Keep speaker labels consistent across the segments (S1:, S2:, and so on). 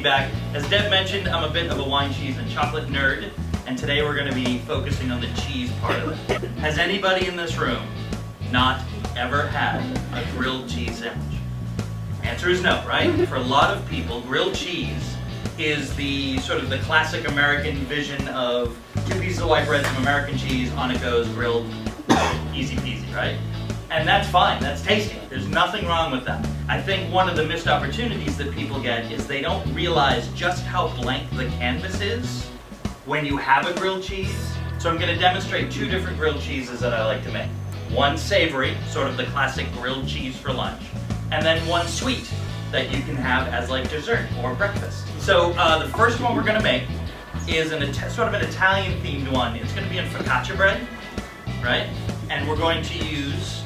S1: me back. As Deb mentioned, I'm a bit of a wine, cheese, and chocolate nerd, and today we're going to be focusing on the cheese part of it. Has anybody in this room not ever had a grilled cheese sandwich? Answer is no, right? For a lot of people, grilled cheese is the sort of the classic American vision of 2 pieces of white bread, some American cheese, on it goes, grilled, easy peasy, right? And that's fine, that's tasty. There's nothing wrong with that. I think one of the missed opportunities that people get is they don't realize just how blank the canvas is when you have a grilled cheese. So I'm going to demonstrate 2 different grilled cheeses that I like to make. One savory, sort of the classic grilled cheese for lunch, and then one sweet that you can have as like dessert or breakfast. So the first one we're going to make is sort of an Italian themed one. It's going to be in focaccia bread, right? And we're going to use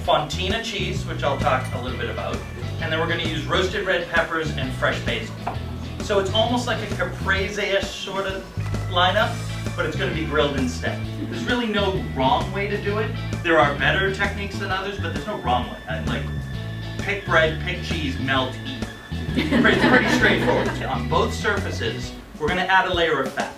S1: Fontina cheese, which I'll talk a little bit about. And then we're going to use roasted red peppers and fresh basil. So it's almost like a caprese-ish sort of lineup, but it's going to be grilled instead. There's really no wrong way to do it. There are better techniques than others, but there's no wrong way. Like, pick bread, pick cheese, melt, eat. It's pretty straightforward. On both surfaces, we're going to add a layer of fat.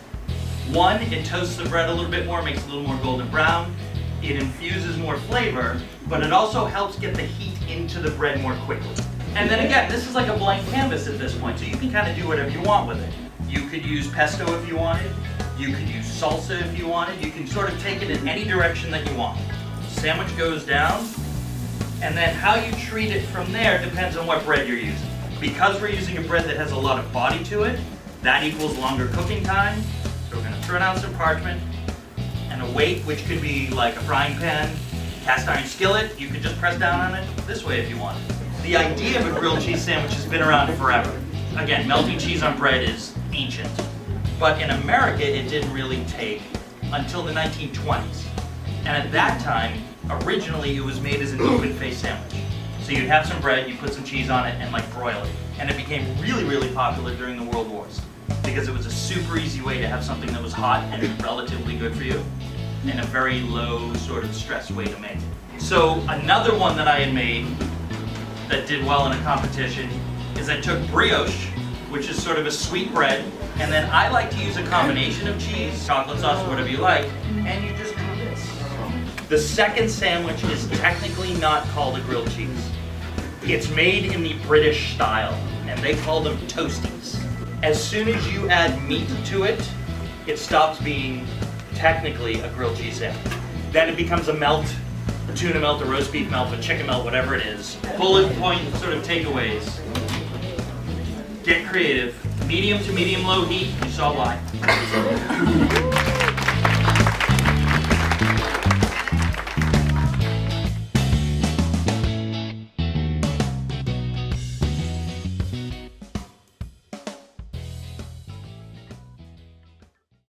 S1: One, it toasts the bread a little bit more, makes it a little more golden brown. It infuses more flavor, but it also helps get the heat into the bread more quickly. And then again, this is like a blank canvas at this point, so you can kind of do whatever you want with it. You could use pesto if you wanted. You could use salsa if you wanted. You can sort of take it in any direction that you want. Sandwich goes down, and then how you treat it from there depends on what bread you're using. Because we're using a bread that has a lot of body to it, that equals longer cooking time. So we're going to throw down some parchment and a weight, which could be like a frying pan, cast iron skillet. You could just press down on it this way if you want. The idea of a grilled cheese sandwich has been around forever. Again, melting cheese on bread is ancient. But in America, it didn't really take until the 1920s. And at that time, originally it was made as an open-faced sandwich. So you'd have some bread, you put some cheese on it, and like broil it. And it became really, really popular during the World Wars because it was a super easy way to have something that was hot and relatively good for you, and a very low sort of stress way to make it. So another one that I had made that did well in a competition is I took brioche, which is sort of a sweet bread, and then I like to use a combination of cheese, chocolate sauce, whatever you like, and you just do this. The second sandwich is technically not called a grilled cheese. It's made in the British style, and they call them toasties. As soon as you add meat to it, it stops being technically a grilled cheese sandwich. Then it becomes a melt, a tuna melt, a roast beef melt, a chicken melt, whatever it is. Bullet point sort of takeaways. Get creative. Medium to medium low heat, you saw why.